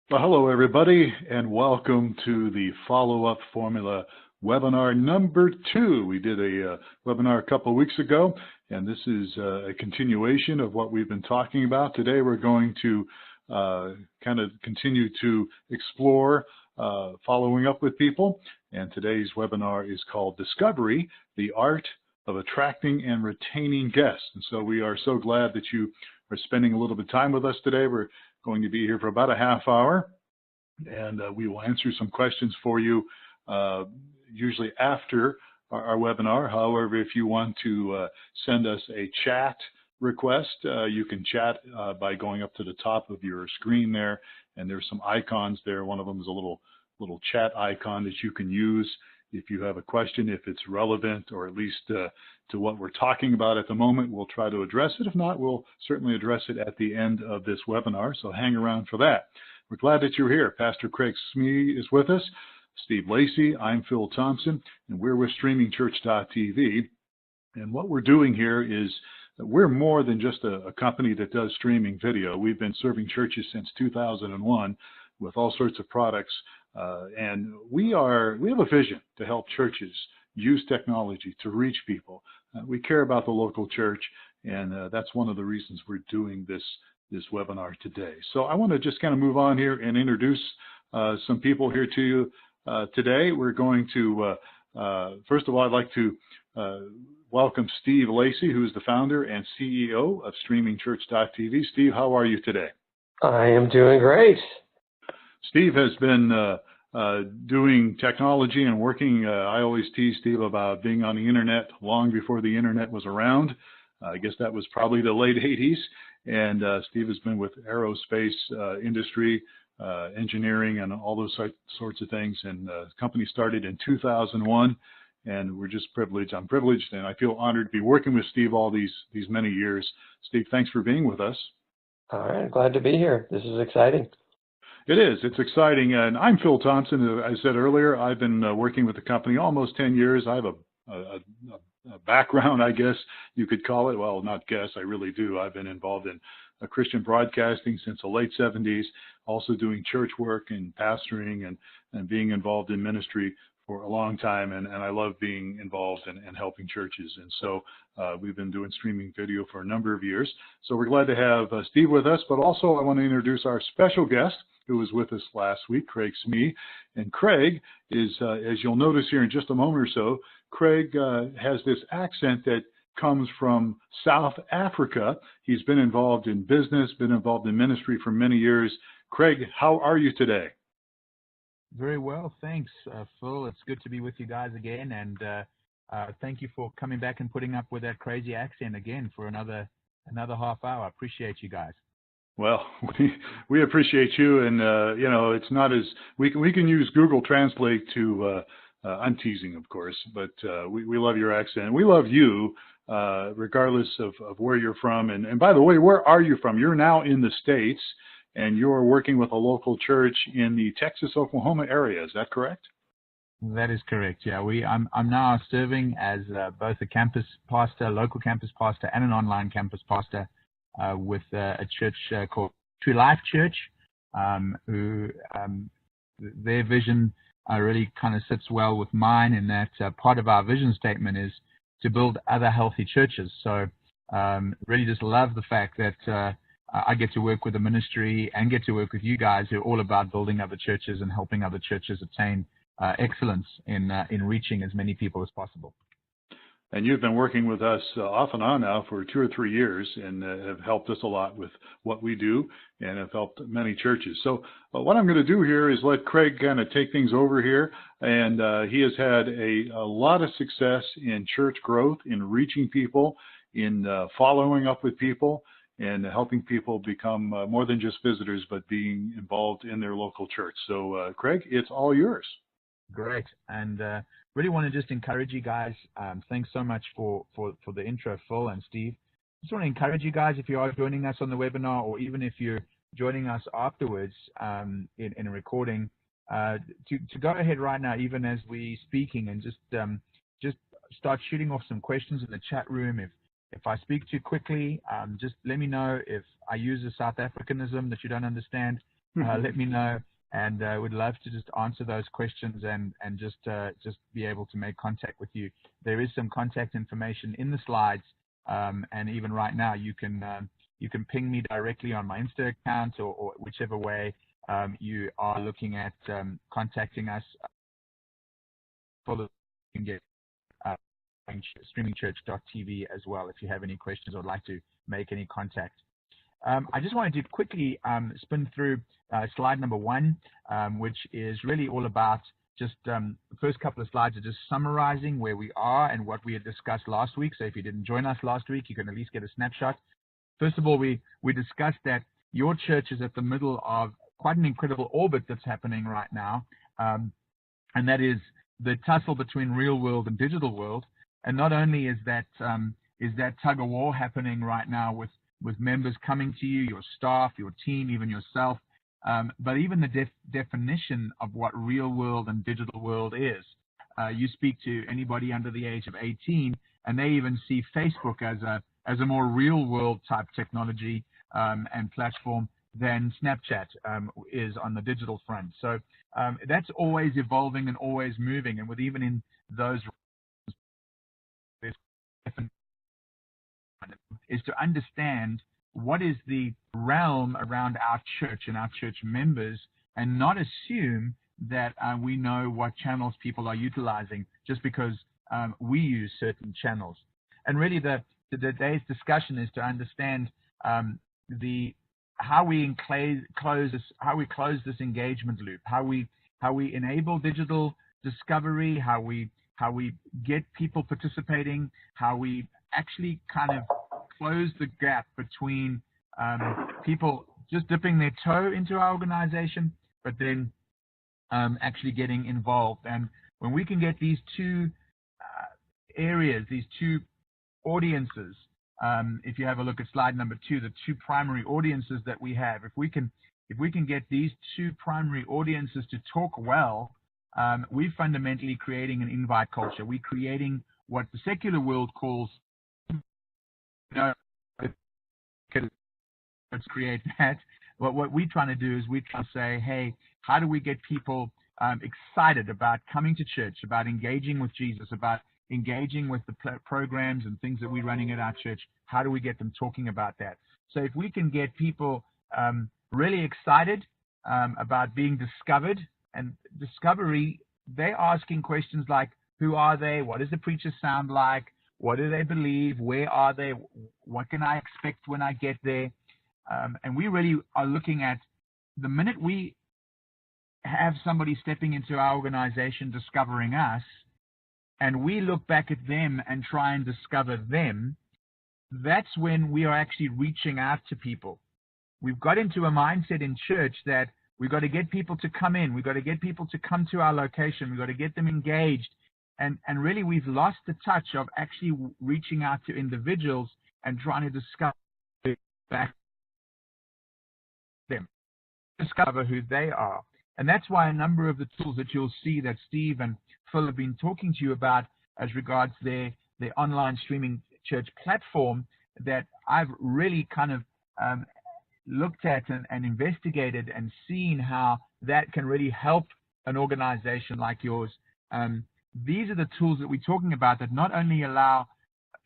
Well, hello, everybody, and welcome to the follow-up formula webinar number 2. We did a webinar a couple of weeks ago, and this is a continuation of what we've been talking about. Today, we're going to kind of continue to explore following up with people, and today's webinar is called Discovery, the Art of Attracting and Retaining Guests. And so we are so glad that you are spending a little bit of time with us today. We're going to be here for about a half hour, and we will answer some questions for you usually after our webinar. However, if you want to send us a chat request, you can chat by going up to the top of your screen there, and there's some icons there. One of them is a little chat icon that you can use if you have a question, if it's relevant, or at least to what we're talking about at the moment. We'll try to address it. If not, we'll certainly address it at the end of this webinar, so hang around for that. We're glad that you're here. Pastor Craig Smee is with us, Steve Lacey, I'm Phil Thompson, and we're with streamingchurch.tv. And what we're doing here is that we're more than just a company that does streaming video. We've been serving churches since 2001 with all sorts of products. And we have a vision to help churches use technology to reach people. We care about the local church, and that's one of the reasons we're doing this webinar today. So I want to just kind of move on here and introduce some people here to you today. We're going to, first of all, I'd like to welcome Steve Lacey, who is the founder and CEO of streamingchurch.tv. Steve, how are you today? I am doing great. Steve has been doing technology and working. I always tease Steve about being on the internet long before the internet was around. I guess that was probably the late 80s. And Steve has been with aerospace industry, engineering, and all those sorts of things. And the company started in 2001. And we're just privileged. I'm privileged, and I feel honored to be working with Steve all these many years. Steve, thanks for being with us. All right, glad to be here. This is exciting. It is. It's exciting. And I'm Phil Thompson. As I said earlier, I've been working with the company almost 10 years. I have a background, I guess you could call it. Well, not guess, I really do. I've been involved in Christian broadcasting since the late 70s, also doing church work and pastoring and being involved in ministry for a long time. And I love being involved and helping churches. And so we've been doing streaming video for a number of years. So we're glad to have Steve with us, but also I want to introduce our special guest who was with us last week, Craig Smee. And Craig is, as you'll notice here in just a moment or so, Craig has this accent that comes from South Africa. He's been involved in business, been involved in ministry for many years. Craig, how are you today? Very well, thanks, Phil. It's good to be with you guys again, and thank you for coming back and putting up with that crazy accent again for another half hour. I appreciate you guys. Well, we appreciate you, and you know, it's not as we can use Google Translate to. I'm teasing, of course, but we love your accent. We love you, regardless of where you're from. And by the way, where are you from? You're now in the States, and you're working with a local church in the Texas-Oklahoma area. Is that correct? That is correct. Yeah, I'm now serving as both a campus pastor, local campus pastor, and an online campus pastor with a church called True Life Church, who their vision really kind of sits well with mine in that part of our vision statement is to build other healthy churches. So really just love the fact that I get to work with the ministry and get to work with you guys who are all about building other churches and helping other churches attain excellence in reaching as many people as possible. And you've been working with us off and on now for 2 or 3 years, and have helped us a lot with what we do and have helped many churches. So what I'm going to do here is let Craig kind of take things over here. And he has had a lot of success in church growth, in reaching people, in following up with people, and helping people become more than just visitors, but being involved in their local church. So Craig, it's all yours. Great. And really want to just encourage you guys. Thanks so much for the intro, Phil and Steve. Just want to encourage you guys, if you are joining us on the webinar, or even if you're joining us afterwards in a recording, to go ahead right now, even as we're speaking, and just start shooting off some questions in the chat room. If I speak too quickly, just let me know. If I use a South Africanism that you don't understand, let me know, and would love to just answer those questions and just be able to make contact with you. There is some contact information in the slides, and even right now you can ping me directly on my Insta account or whichever way you are looking at contacting us. You can get streamingchurch.tv as well if you have any questions or would like to make any contact. I just wanted to quickly spin through slide number 1, which is really all about just the first couple of slides are just summarizing where we are and what we had discussed last week. So if you didn't join us last week, you can at least get a snapshot. First of all, we discussed that your church is at the middle of quite an incredible orbit that's happening right now, and that is the tussle between real world and digital world. And not only is that tug of war happening right now with members coming to you, your staff, your team, even yourself, but even the definition of what real world and digital world is. You speak to anybody under the age of 18, and they even see Facebook as a more real world type technology and platform than Snapchat is on the digital front. So that's always evolving and always moving, and with even in those is to understand what is the realm around our church and our church members, and not assume that we know what channels people are utilizing just because we use certain channels. And really today's discussion is to understand how we close this engagement loop, how we enable digital discovery, how we get people participating, how we actually kind of close the gap between people just dipping their toe into our organization, but then actually getting involved. And when we can get these two areas, these two audiences, if you have a look at slide number 2, the two primary audiences that we have, if we can get these two primary audiences to talk well, we're fundamentally creating an invite culture. We're creating what the secular world calls, let's create that. But what we're trying to do is we're trying to say, hey, how do we get people excited about coming to church, about engaging with Jesus, about engaging with the programs and things that we're running at our church? How do we get them talking about that? So if we can get people really excited about being discovered, and discovery, they're asking questions like, who are they? What does the preacher sound like? What do they believe? Where are they? What can I expect when I get there? And we really are looking at the minute we have somebody stepping into our organization discovering us, and we look back at them and try and discover them, that's when we are actually reaching out to people. We've got into a mindset in church that we've got to get people to come in. We've got to get people to come to our location. We've got to get them engaged. And really, we've lost the touch of actually reaching out to individuals and trying to discover who they are. And that's why a number of the tools that you'll see that Steve and Phil have been talking to you about as regards their online streaming church platform, that I've really kind of looked at and investigated and seen how that can really help an organization like yours. These are the tools that we're talking about that not only allow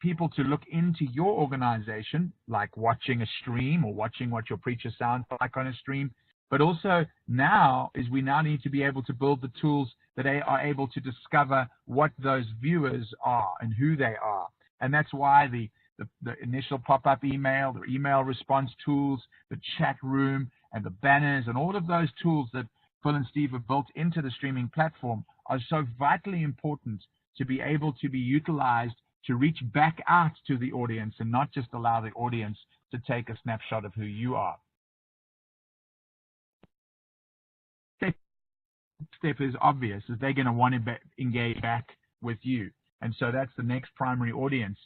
people to look into your organization, like watching a stream or watching what your preacher sounds like on a stream, but also now we need to be able to build the tools that they are able to discover what those viewers are and who they are. And that's why the initial pop-up email, the email response tools, the chat room, and the banners, and all of those tools that Phil and Steve have built into the streaming platform are so vitally important to be able to be utilized to reach back out to the audience and not just allow the audience to take a snapshot of who you are. Step is obvious, is they're going to want to engage back with you. And so that's the next primary audience,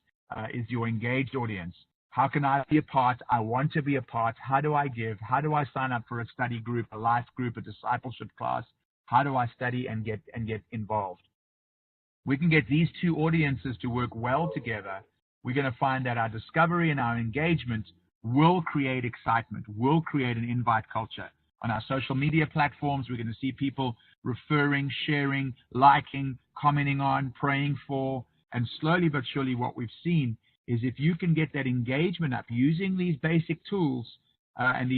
is your engaged audience. How can I be a part? I want to be a part. How do I give? How do I sign up for a study group, a life group, a discipleship class? How do I study and get involved? We can get these two audiences to work well together. We're going to find that our discovery and our engagement will create excitement, will create an invite culture. on our social media platforms. We're going to see people referring, sharing, liking, commenting on, praying for, and slowly but surely what we've seen is if you can get that engagement up using these basic tools, and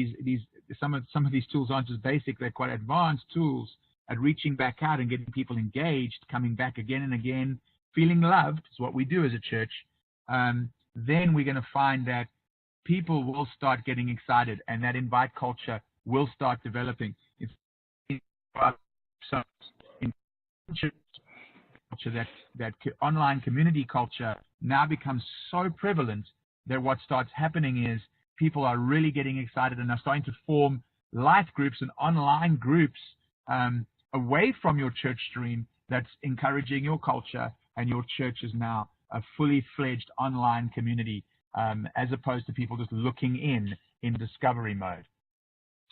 some of these tools aren't just basic, they're quite advanced tools at reaching back out and getting people engaged, coming back again and again, feeling loved is what we do as a church. Then we're going to find that people will start getting excited and that invite culture will start developing. It's so in culture that online community culture now becomes so prevalent that what starts happening is people are really getting excited and are starting to form life groups and online groups away from your church stream that's encouraging your culture, and your church is now a fully fledged online community, as opposed to people just looking in discovery mode.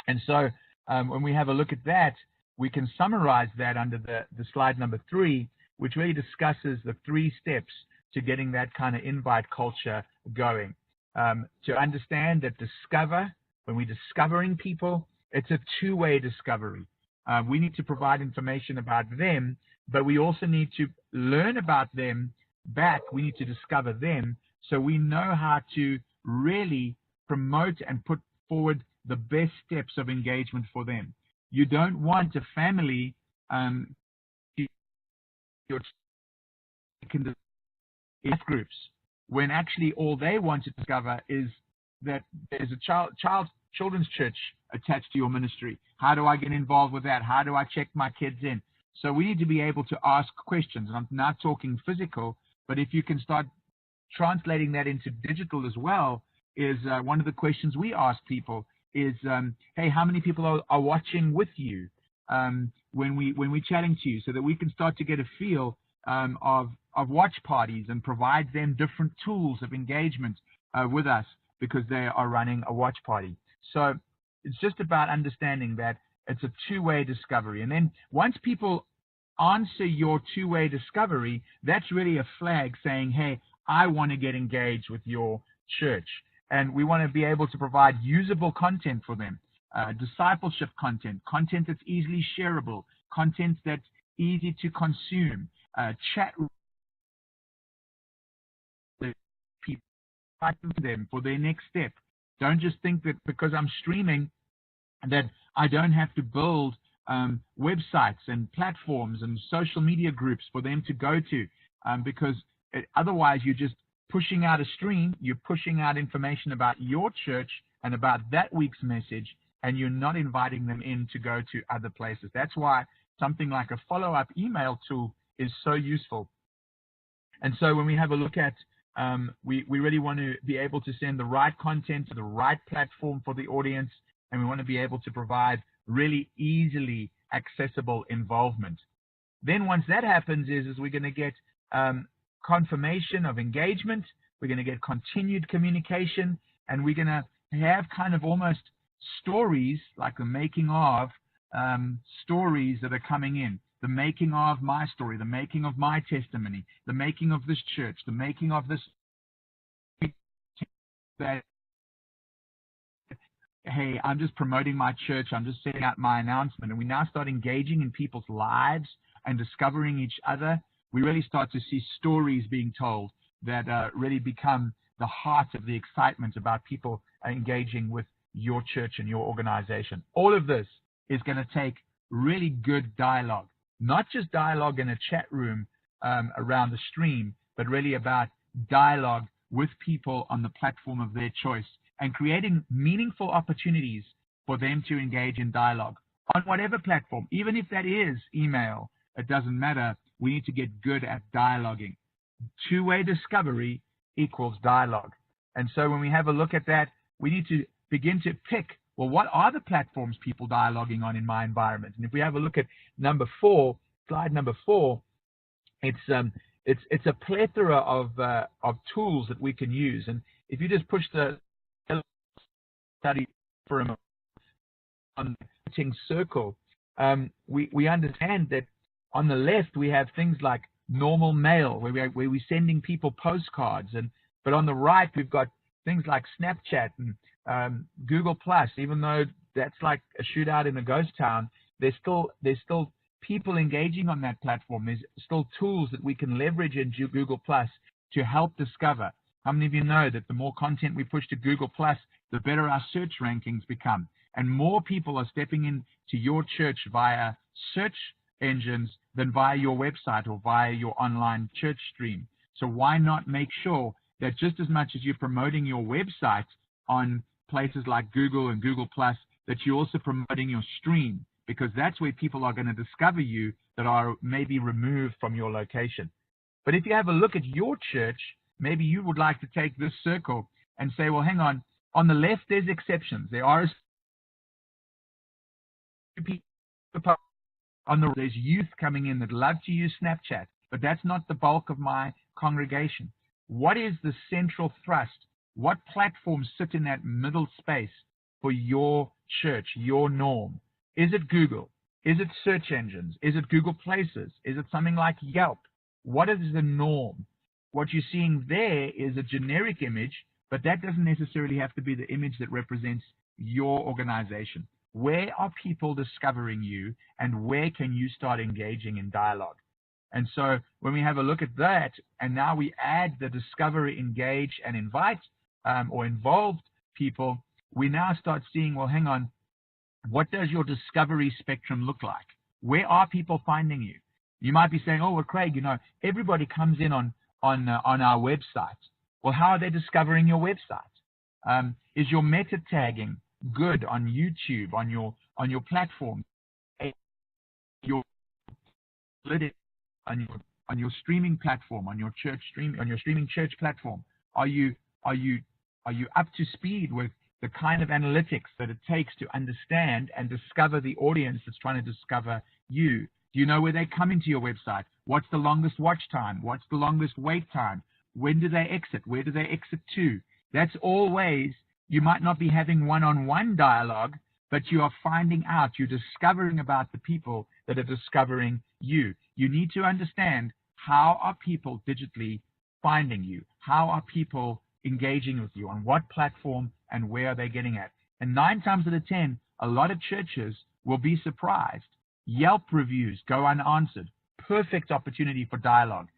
And so when we have a look at that, we can summarize that under the slide number 3, which really discusses the 3 steps to getting that kind of invite culture going. To understand that when we're discovering people, it's a two-way discovery. We need to provide information about them, but we also need to learn about them back. We need to discover them so we know how to really promote and put forward the best steps of engagement for them. You don't want a family life groups when actually all they want to discover is that there's a children's church attached to your ministry. How do I get involved with that? How do I check my kids in? So we need to be able to ask questions. And I'm not talking physical, but if you can start translating that into digital as well, is one of the questions we ask people is, hey, how many people are watching with you when we're chatting to you, so that we can start to get a feel of watch parties and provide them different tools of engagement with us because they are running a watch party. So it's just about understanding that it's a two-way discovery. And then once people answer your two-way discovery, that's really a flag saying, hey, I want to get engaged with your church. And we want to be able to provide usable content for them, discipleship content that's easily shareable, content that's easy to consume, chat people to them for their next step. Don't just think that because I'm streaming that I don't have to build websites and platforms and social media groups for them to go to, because otherwise you're just pushing out a stream, you're pushing out information about your church and about that week's message, and you're not inviting them in to go to other places. That's why something like a follow-up email tool is so useful. And so when we have a look at, we really want to be able to send the right content to the right platform for the audience, and we want to be able to provide really easily accessible involvement. Then once that happens is we're going to get confirmation of engagement, we're going to get continued communication, and we're going to have kind of almost stories, like the making of stories that are coming in. The making of my story, the making of my testimony, the making of this church, the making of this, that, hey, I'm just promoting my church, I'm just setting out my announcement, and we now start engaging in people's lives and discovering each other. We really start to see stories being told that really become the heart of the excitement about people engaging with your church and your organization. All of this is going to take really good dialogue, not just dialogue in a chat room around the stream, but really about dialogue with people on the platform of their choice and creating meaningful opportunities for them to engage in dialogue on whatever platform, even if that is email, it doesn't matter. We need to get good at dialoguing. Two-way discovery equals dialogue. And so when we have a look at that, we need to begin to pick, well, what are the platforms people dialoguing on in my environment? And if we have a look at number 4, slide number 4, it's a plethora of tools that we can use. And if you just push the study for a moment on the circle, we understand that on the left we have things like normal mail, where we're sending people postcards, but on the right we've got things like Snapchat and Google Plus. Even though that's like a shootout in a ghost town. There's still people engaging on that platform. There's still tools that we can leverage in Google Plus to help discover. How many of you know that the more content we push to Google Plus, the better our search rankings become? And more people are stepping into your church via search engines than via your website or via your online church stream. So why not make sure that just as much as you're promoting your website on places like Google and Google Plus, that you're also promoting your stream, because that's where people are going to discover you that are maybe removed from your location. But if you have a look at your church, maybe you would like to take this circle and say, well, hang on the left, there's exceptions. There are people on the, there's youth coming in that love to use Snapchat, but that's not the bulk of my congregation. What is the central thrust? What platforms sit in that middle space for your church, your norm? Is it Google? Is it search engines? Is it Google Places? Is it something like Yelp? What is the norm? What you're seeing there is a generic image, but that doesn't necessarily have to be the image that represents your organization. Where are people discovering you, and where can you start engaging in dialogue? And so when we have a look at that, and now we add the discover, engage, and invite or involved people, we now start seeing, well, hang on, what does your discovery spectrum look like? Where are people finding you? You might be saying, oh, well, Craig, you know, everybody comes in on our website. Well, how are they discovering your website? Is your meta tagging good on YouTube, on your platform? Your on your streaming platform, on your streaming church platform, are you up to speed with the kind of analytics that it takes to understand and discover the audience that's trying to discover you? Do you know where they come into your website? What's the longest watch time? What's the longest wait time? When do they exit? Where do they exit to? That's all ways you might not be having one-on-one dialogue, but you are finding out, you're discovering about the people that are discovering you. You need to understand, how are people digitally finding you? How are people engaging with you? On what platform and where are they getting at? And 9 times out of 10, a lot of churches will be surprised. Yelp reviews go unanswered. Perfect opportunity for dialogue.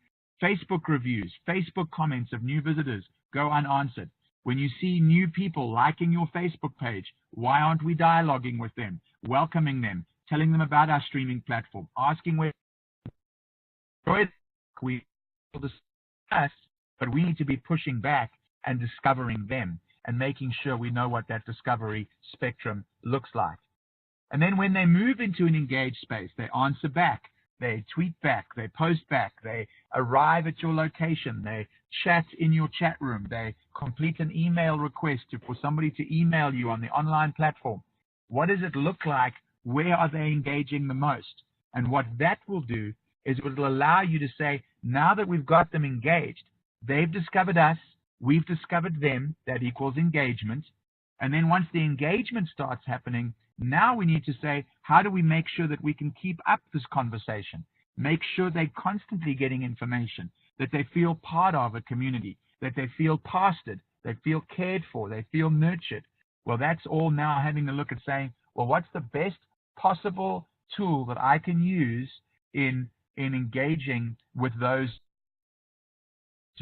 Facebook reviews, Facebook comments of new visitors go unanswered. When you see new people liking your Facebook page, why aren't we dialoguing with them, welcoming them, telling them about our streaming platform, asking where we discuss, but we need to be pushing back and discovering them and making sure we know what that discovery spectrum looks like. And then when they move into an engaged space, they answer back, they tweet back, they post back, they arrive at your location, they chat in your chat room, they complete an email request for somebody to email you on the online platform. What does it look like? Where are they engaging the most? And what that will do is it will allow you to say, now that we've got them engaged, they've discovered us, we've discovered them, that equals engagement. And then once the engagement starts happening, now we need to say, how do we make sure that we can keep up this conversation? Make sure they're constantly getting information, that they feel part of a community, that they feel pastored, they feel cared for, they feel nurtured. Well, that's all now having a look at saying, well, what's the best possible tool that I can use in engaging with those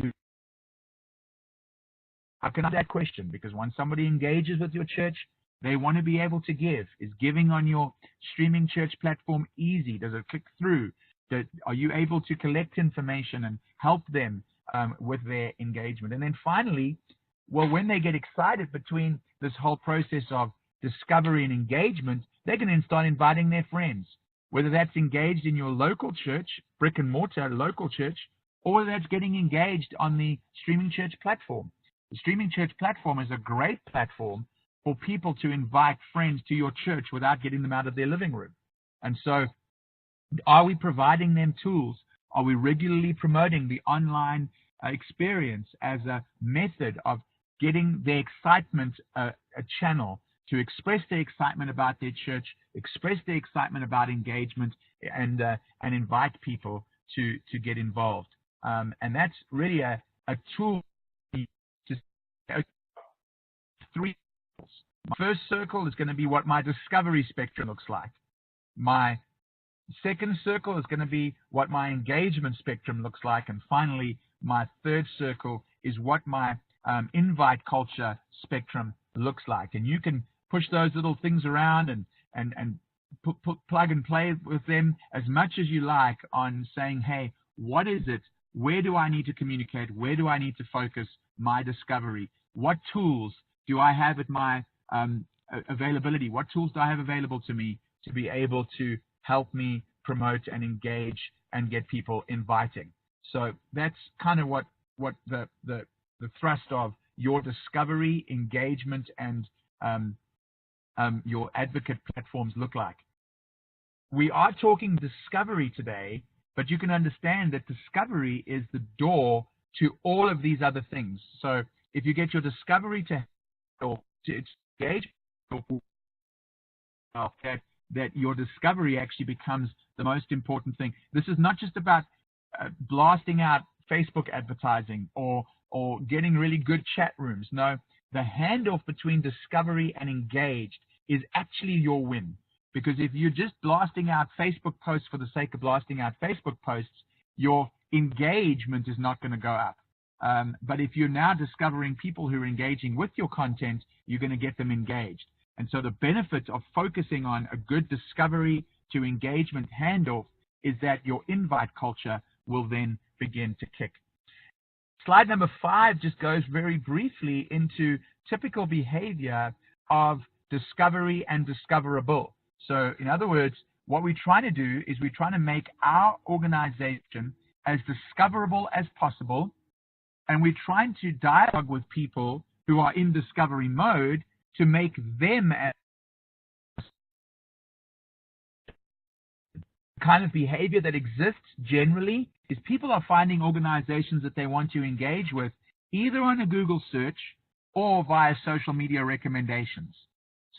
two? How can I answer that question? Because when somebody engages with your church, they want to be able to give. Is giving on your streaming church platform easy? Does it click through? Are you able to collect information and help them with their engagement? And then finally, well, when they get excited between this whole process of discovery and engagement, they can then start inviting their friends, whether that's engaged in your local church, brick and mortar local church, or whether that's getting engaged on the streaming church platform. The streaming church platform is a great platform for people to invite friends to your church without getting them out of their living room. And so, are we providing them tools? Are we regularly promoting the online experience as a method of getting their excitement a channel to express their excitement about their church, express their excitement about engagement, and invite people to get involved? And that's really a tool. Just 3 My first circle is going to be what my discovery spectrum looks like. My second circle is going to be what my engagement spectrum looks like. And finally, my third circle is what my invite culture spectrum looks like. And you can push those little things around and plug and play with them as much as you like on saying, hey, what is it? Where do I need to communicate? Where do I need to focus my discovery? What tools do I have at my availability? What tools do I have available to me to be able to help me promote and engage and get people inviting? So that's kind of what the thrust of your discovery, engagement, and your advocate platforms look like. We are talking discovery today, but you can understand that discovery is the door to all of these other things. So if you get your discovery to engage, that your discovery actually becomes the most important thing. This is not just about blasting out Facebook advertising or getting really good chat rooms. No, the handoff between discovery and engaged is actually your win. Because if you're just blasting out Facebook posts for the sake of blasting out Facebook posts, your engagement is not going to go up. But if you're now discovering people who are engaging with your content, you're going to get them engaged. And so the benefit of focusing on a good discovery to engagement handoff is that your invite culture will then begin to kick. Slide number 5 just goes very briefly into typical behavior of discovery and discoverable. So in other words, what we're trying to do is we're trying to make our organization as discoverable as possible. And we're trying to dialogue with people who are in discovery mode to make them as kind of behavior that exists generally is people are finding organizations that they want to engage with either on a Google search or via social media recommendations.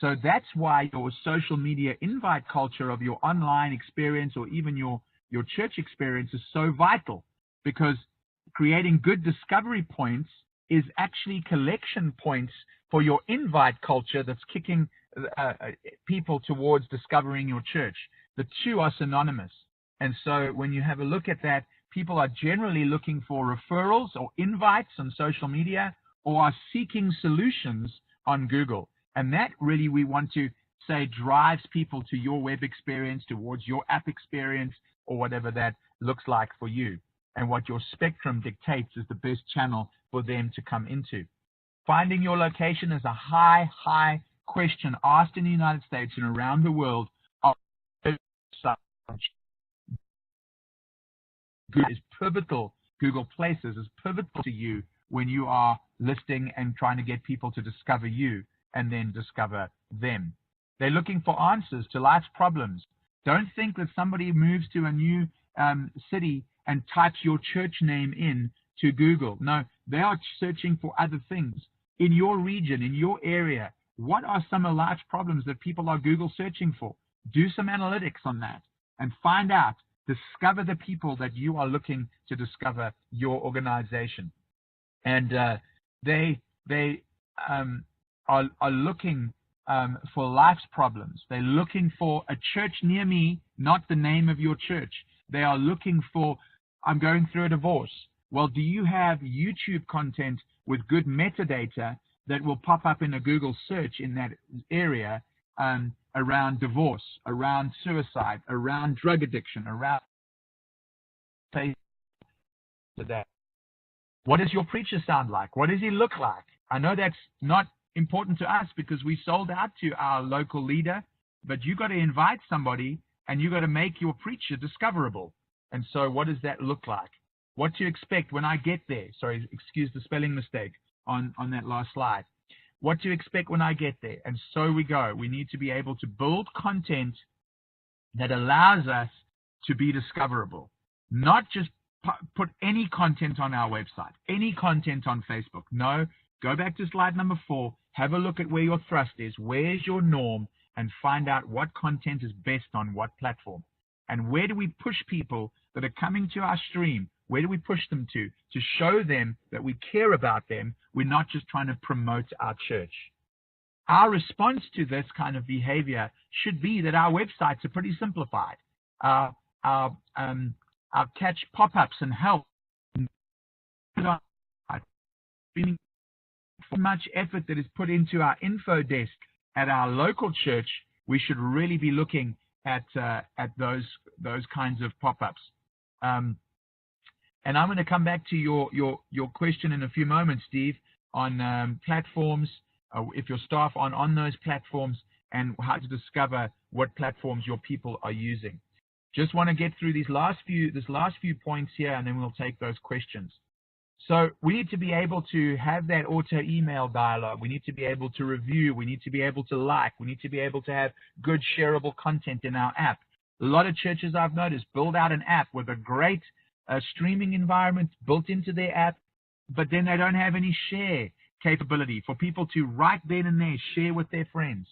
So that's why your social media invite culture of your online experience or even your church experience is so vital, because creating good discovery points is actually collection points for your invite culture that's kicking people towards discovering your church. The two are synonymous. And so when you have a look at that, people are generally looking for referrals or invites on social media or are seeking solutions on Google. And that really we want to say drives people to your web experience, towards your app experience, or whatever that looks like for you. And what your spectrum dictates is the best channel for them to come into. Finding your location is a high question asked in the United States and around the world. Google is pivotal. Google Places is pivotal to you when you are listing and trying to get people to discover you and then discover them. They're looking for answers to life's problems. Don't think that somebody moves to a new city and types your church name in to Google. No, they are searching for other things. In your region, in your area, what are some of the large problems that people are Google searching for? Do some analytics on that and find out. Discover the people that you are looking to discover your organization. And they are looking for life's problems. They're looking for a church near me, not the name of your church. They are looking for, I'm going through a divorce. Well, do you have YouTube content with good metadata that will pop up in a Google search in that area around divorce, around suicide, around drug addiction, around that? What does your preacher sound like? What does he look like? I know that's not important to us because we sold out to our local leader, but you got to invite somebody and you got to make your preacher discoverable. And so what does that look like? What to expect when I get there? Sorry, excuse the spelling mistake on that last slide. What to expect when I get there? And so we go. We need to be able to build content that allows us to be discoverable, not just put any content on our website, any content on Facebook. No, go back to slide number 4, have a look at where your thrust is, where's your norm, and find out what content is best on what platform. And where do we push people that are coming to our stream? Where do we push them to show them that we care about them? We're not just trying to promote our church. our response to this kind of behavior should be that our websites are pretty simplified. Our catch pop-ups and help. For much effort that is put into our info desk at our local church, we should really be looking at those kinds of pop-ups. And I'm going to come back to your question in a few moments, Steve, on platforms, if your staff aren't on those platforms, and how to discover what platforms your people are using. Just want to get through this last few points here, and then we'll take those questions. So we need to be able to have that auto email dialogue. We need to be able to review. We need to be able to like. We need to be able to have good shareable content in our app. A lot of churches I've noticed build out an app with a great streaming environment built into their app, but then they don't have any share capability for people to right then and there share with their friends.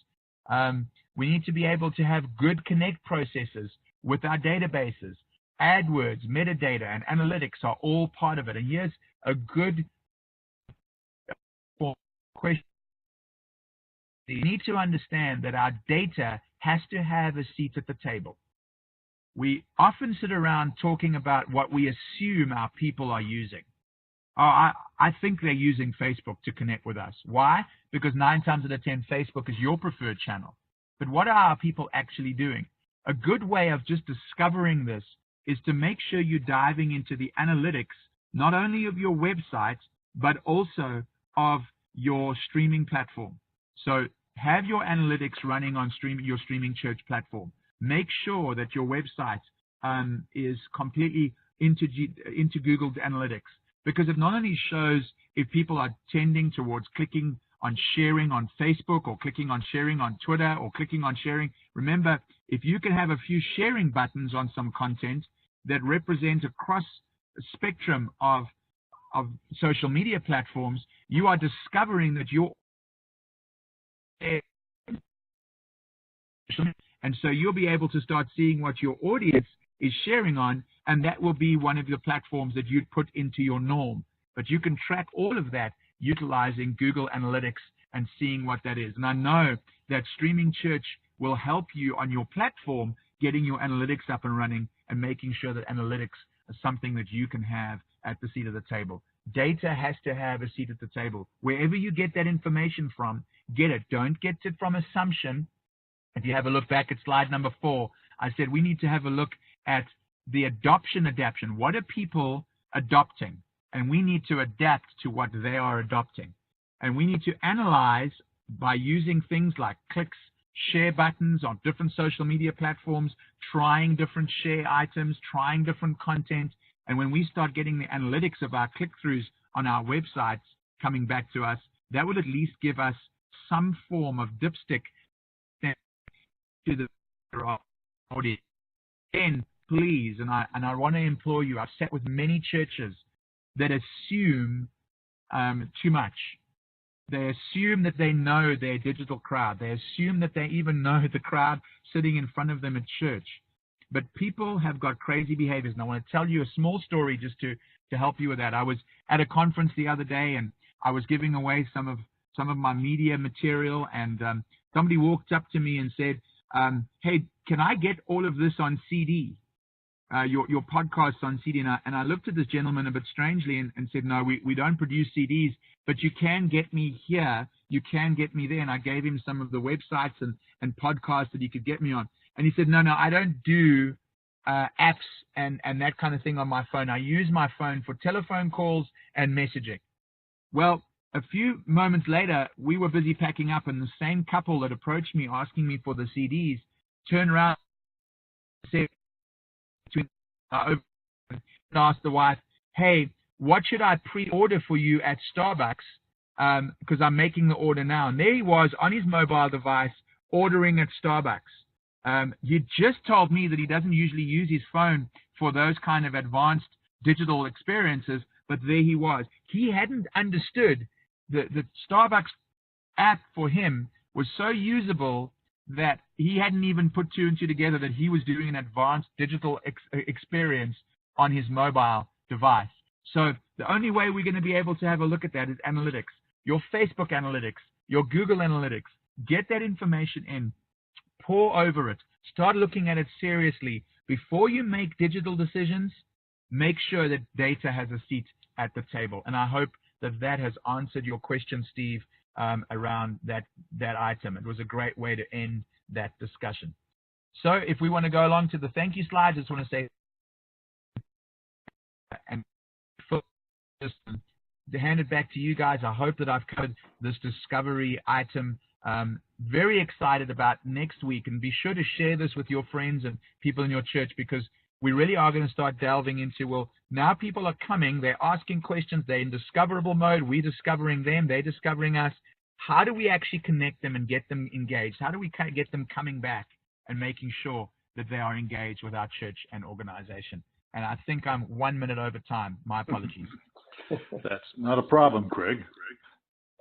We need to be able to have good connect processes with our databases. AdWords, metadata, and analytics are all part of it. And here's a good question. You need to understand that our data has to have a seat at the table. We often sit around talking about what we assume our people are using. I think they're using Facebook to connect with us. Why? Because 9 times out of 10, Facebook is your preferred channel. But what are our people actually doing? A good way of just discovering this is to make sure you're diving into the analytics, not only of your website, but also of your streaming platform. So have your analytics running on your streaming church platform. Make sure that your website is completely into Google Analytics, because it not only shows if people are tending towards clicking on sharing on Facebook, or clicking on sharing on Twitter, or clicking on sharing. Remember, if you can have a few sharing buttons on some content that represent a cross spectrum of social media platforms, you are discovering that you're, and so you'll be able to start seeing what your audience is sharing on, and that will be one of your platforms that you'd put into your norm. But you can track all of that utilizing Google Analytics and seeing what that is. And I know that Streaming Church will help you on your platform getting your analytics up and running and making sure that analytics is something that you can have at the seat of the table. Data has to have a seat at the table. Wherever you get that information from, get it. Don't get it from assumption. If you have a look back at slide number 4, I said we need to have a look at the adoption. What are people adopting? And we need to adapt to what they are adopting. And we need to analyze by using things like clicks, share buttons on different social media platforms, trying different share items, trying different content. And when we start getting the analytics of our click-throughs on our websites coming back to us, that will at least give us some form of dipstick to the audience. Again, please, and I want to implore you, I've sat with many churches that assume too much. They assume that they know their digital crowd. They assume that they even know the crowd sitting in front of them at church. But people have got crazy behaviors, and I want to tell you a small story just to help you with that. I was at a conference the other day, and I was giving away some of my media material, and somebody walked up to me and said, hey, can I get all of this on CD? Your podcasts on CD. And I looked at this gentleman a bit strangely and said, no, we don't produce CDs, but you can get me here, you can get me there. And I gave him some of the websites and podcasts that he could get me on. And he said, no, I don't do apps and that kind of thing on my phone. I use my phone for telephone calls and messaging. Well, a few moments later, we were busy packing up, and the same couple that approached me asking me for the CDs turned around and said, asked the wife, hey, what should I pre-order for you at Starbucks? Because I'm making the order now. And there he was on his mobile device ordering at Starbucks. He just told me that he doesn't usually use his phone for those kind of advanced digital experiences, but there he was. He hadn't understood the Starbucks app for him was so usable that he hadn't even put 2 and 2 together that he was doing an advanced digital experience on his mobile device. So the only way we're going to be able to have a look at that is analytics. Your Facebook analytics, your Google analytics, get that information in, pour over it, start looking at it seriously. Before you make digital decisions, make sure that data has a seat at the table. And I hope that that has answered your question, Steve, around that item. It was a great way to end that discussion. So if we want to go along to the thank you slides, I just want to say, and just to hand it back to you guys. I hope that I've covered this discovery item. Very excited about next week, and be sure to share this with your friends and people in your church, because we really are going to start delving into, well, now people are coming, they're asking questions, they're in discoverable mode, we're discovering them, they're discovering us. How do we actually connect them and get them engaged? How do we get them coming back and making sure that they are engaged with our church and organization? And I think I'm 1 minute over time. My apologies. That's not a problem, Craig.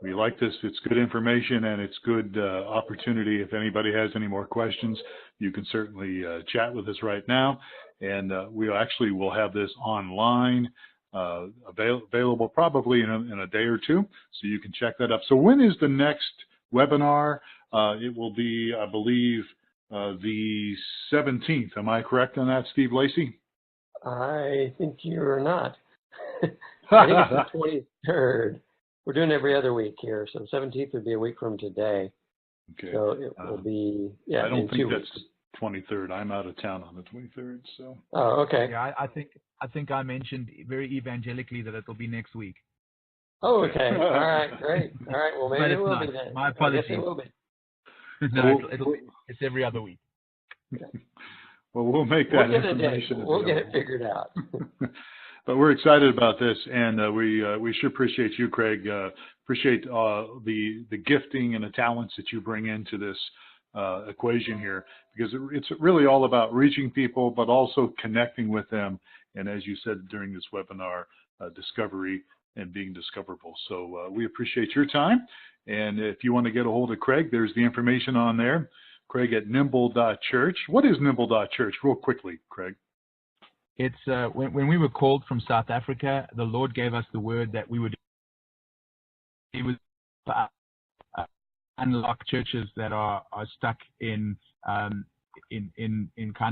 We like this. It's good information, and it's good opportunity. If anybody has any more questions, you can certainly chat with us right now. And we actually will have this online, available probably in a day or two, so you can check that up. So when is the next webinar? It will be, I believe, the 17th. Am I correct on that, Steve Lacey? I think you're not. I think it's the 23rd. We're doing every other week here, so the 17th would be a week from today. Okay. So it will be, I don't think that's the 23rd. I'm out of town on the 23rd, so. Oh, okay. Yeah, I think I mentioned very evangelically that it'll be next week. Oh, okay. All right, great. All right, well, maybe it will be then. My apologies. I guess it will be. No, it's every other week. Okay. Well, we'll make that information. We'll get it figured out. But we're excited about this, and we sure appreciate you, Craig. Appreciate the gifting and the talents that you bring into this equation here, because it's really all about reaching people, but also connecting with them. And as you said during this webinar, discovery and being discoverable. So we appreciate your time. And if you want to get a hold of Craig, there's the information on there. Craig at nimble.church. What is nimble.church? Real quickly, Craig. It's when we were called from South Africa, the Lord gave us the word that we would unlock churches that are stuck in kind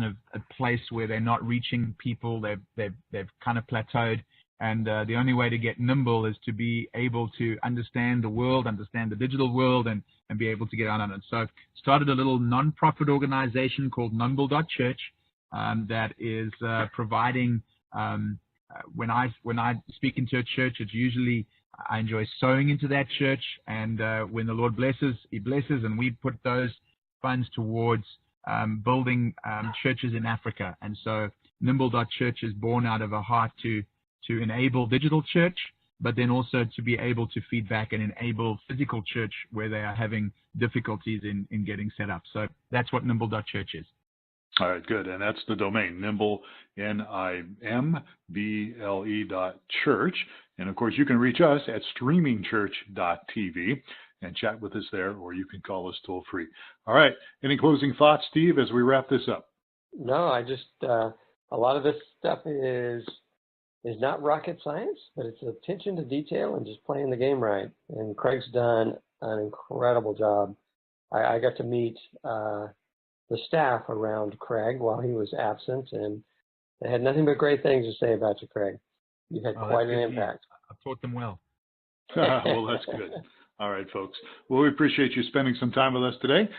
of a place where they're not reaching people. They've kind of plateaued, and the only way to get nimble is to be able to understand the world, understand the digital world, and be able to get on it. So started a little non-profit organization called nimble.church. That is providing, when I speak into a church, it's usually I enjoy sowing into that church, and when the Lord blesses, He blesses, and we put those funds towards building churches in Africa. And so nimble.church is born out of a heart to enable digital church, but then also to be able to feed back and enable physical church where they are having difficulties in getting set up. So that's what nimble.church is. All right, good. And that's the domain, Nimble, NIMBLE.church. And of course, you can reach us at streamingchurch.tv and chat with us there, or you can call us toll free. All right. Any closing thoughts, Steve, as we wrap this up? No, I just, a lot of this stuff is not rocket science, but it's attention to detail and just playing the game right. And Craig's done an incredible job. I got to meet the staff around Craig while he was absent, and they had nothing but great things to say about you, Craig. You've had quite an impact. I've taught them well. Well, that's good. All right, folks. Well, we appreciate you spending some time with us today.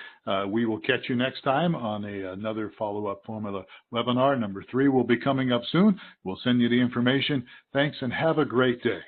We will catch you next time on another follow-up formula webinar. Number 3 will be coming up soon. We'll send you the information. Thanks, and have a great day.